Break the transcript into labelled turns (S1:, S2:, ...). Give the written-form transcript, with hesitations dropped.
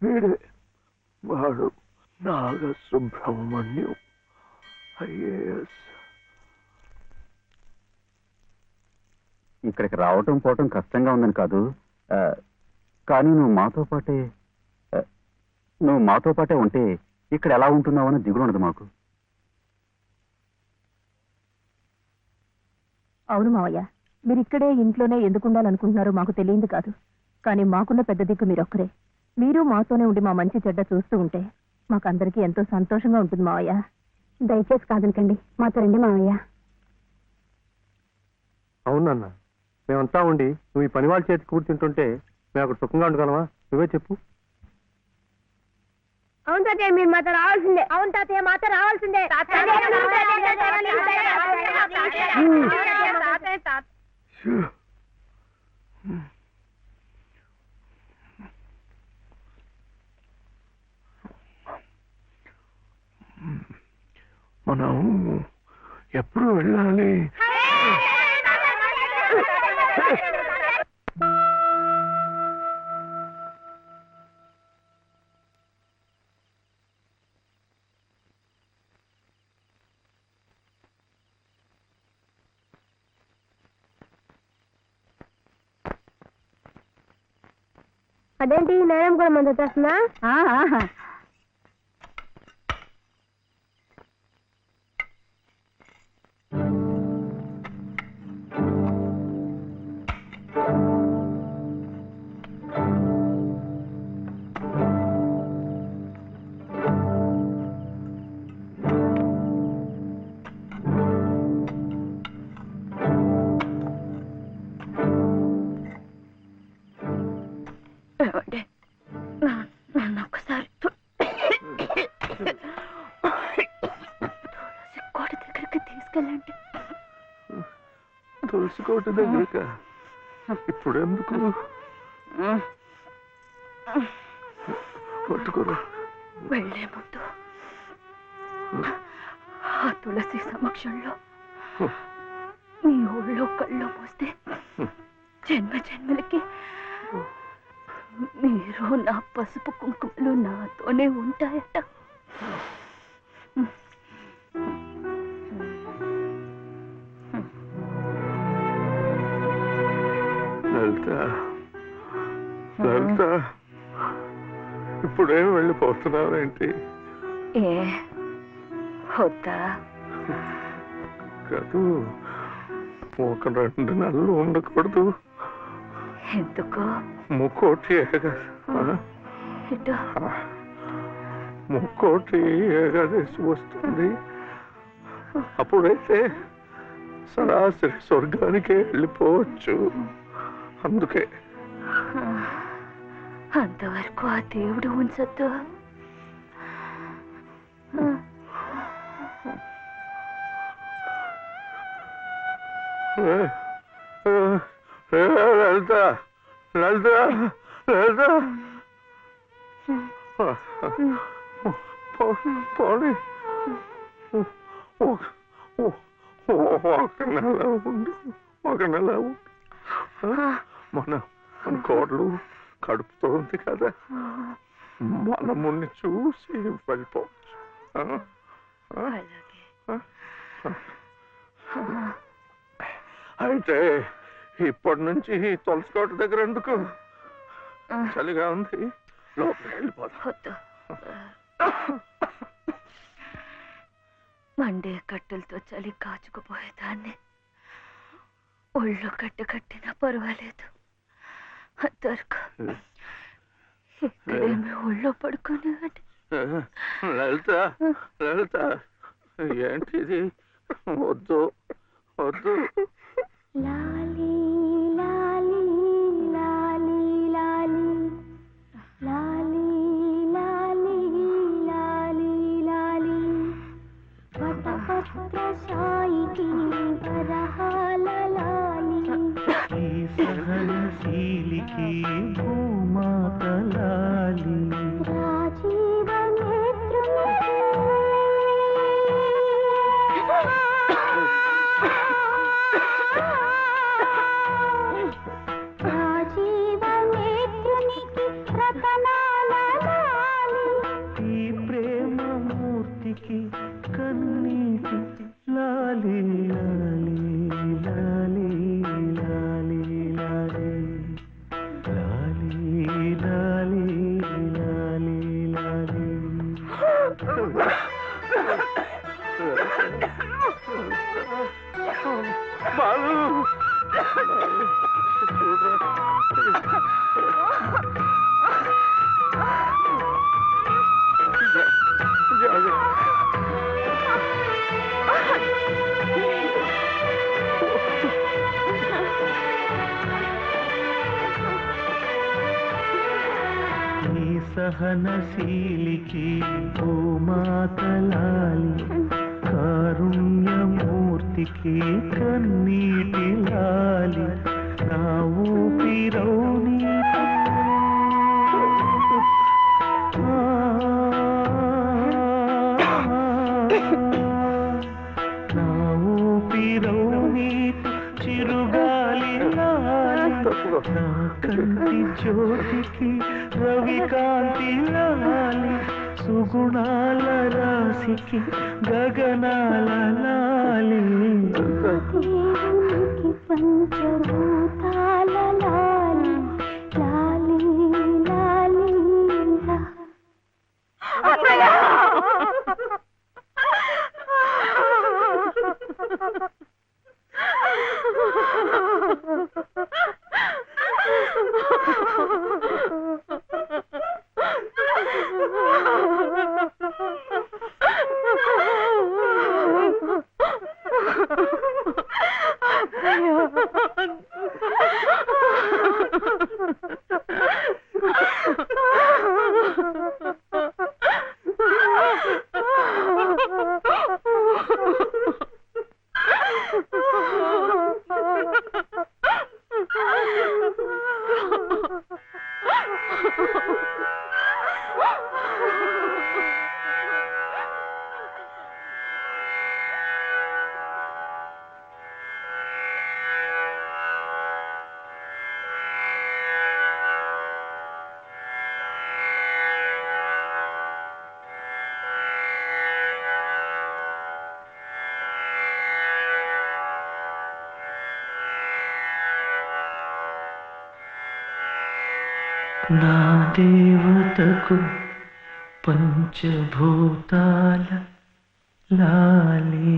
S1: వీడే వాడు నాగసుబ్రహ్మణ్యం ఐఏఎస్.
S2: ఇక్కడికి రావటం పోవటం కష్టంగా ఉందని కాదు, కానీ నువ్వు మాతో పాటే ఉంటే ఇక్కడ ఎలా ఉంటున్నావు అని దిగులు ఉండదు మాకు.
S3: అవును మావయ్య, మీరు ఇక్కడే ఇంట్లోనే ఎందుకు ఉండాలనుకుంటున్నారో మాకు తెలియంది కాదు. కానీ మాకున్న పెద్ద దిక్కు మీరొక్కరే. మీరు మాతోనే ఉండి మా మంచి చెడ్డ చూస్తూ ఉంటే మాకందరికీ ఎంతో సంతోషంగా ఉంటుంది మావయ్య. దయచేసి కాదనకండి, మాతో రండి మావయ్య.
S1: అవునన్నా, మేమంతా ఉండి నువ్వు ఈ పని వాళ్ళ చేతి కూర్చుంటుంటే మేము అక్కడ సుఖంగా ఉండగలమా? నువ్వే చెప్పు.
S3: అవును తాతయ్య, మీరు మాతో రావాల్సిందే. అవును తాతయ్య, మాతో రావాల్సిందే.
S1: మనం ఎప్పుడు వెళ్ళాలి?
S3: అదేంటి నేరం కూడా మంది వచ్చేస్తున్నా?
S4: ఒక్కసారి కోట దగ్గరికి తీసుకెళ్ళండి.
S1: తులసి కోట దగ్గరక ఇప్పుడు ఎందుకు? పట్టుకోరు.
S4: వెళ్లే ముందు ఆ తులసి సమక్షంలో నీ ఊళ్ళో కళ్ళు మూస్తే జన్మ జన్మలకి మీరు నా పసుపు కుంకుమలు నాతోనే ఉంటాయట.
S1: లలిత, లలిత, ఇప్పుడేం వెళ్ళిపోతున్నావేంటి?
S4: వద్దా?
S1: కాదు, ఒక 2 నెలలు ఉండకూడదు.
S4: ఎందుకు?
S1: ముక్కోటి ముక్కోటి ఏకాదశి వస్తుంది. అప్పుడైతే సరాసరి స్వర్గానికే వెళ్ళిపోవచ్చు. అందుకే
S4: అంతవరకు ఆ దేవుడు ఉంచద్దు.
S1: లలిత, లలిత, లలిత, పోనీ ఒక నెల ఉండు, ఒక నెల ఉండు. మన కోడలు కడుపుతో ఉంది కదా, మనముని చూసి వెళ్ళిపోవచ్చు. అయితే ఇప్పటి నుంచి తులసికోట దగ్గర ఎందుకు? చలిగా ఉంది, లోపలికి వెళ్ళిపోతా.
S4: మండే కట్టెలతో చలి కాచుకుపోయేదాన్ని. ఒళ్ళు కట్టినా పర్వాలేదు. అంతవరకు ఇక్కడేమి ఒళ్ళో పడుకునేవాడి.
S1: లలిత, లలిత, ఏంటిది? వద్దు, వద్దు.
S3: లాలి లాలి లాలి లాలి లాలి లాలి లాలి లాలి వటపత్ర సాయికి వరహాల లాలి
S5: సహనశీలికి భూమాత లాలి
S3: రాజీవ నేత్రుని రాజీవ నేత్రునికి రతనాల
S5: సహనశీలికి భూమాతలాలి కారుణ్యమూర్తికి కన్నీటి లాలి నా ఊపిరౌని నా ఊపిరౌని చిరుగాలి లాలి నా కంటి జ్యోతికి రవికాంతి లాలి సుగుణాల రాశికి గగనాల లాలి
S4: పంచభూతాల లాలి లాలి లాలి
S5: నా దేవతకు పంచభూతాల లాలి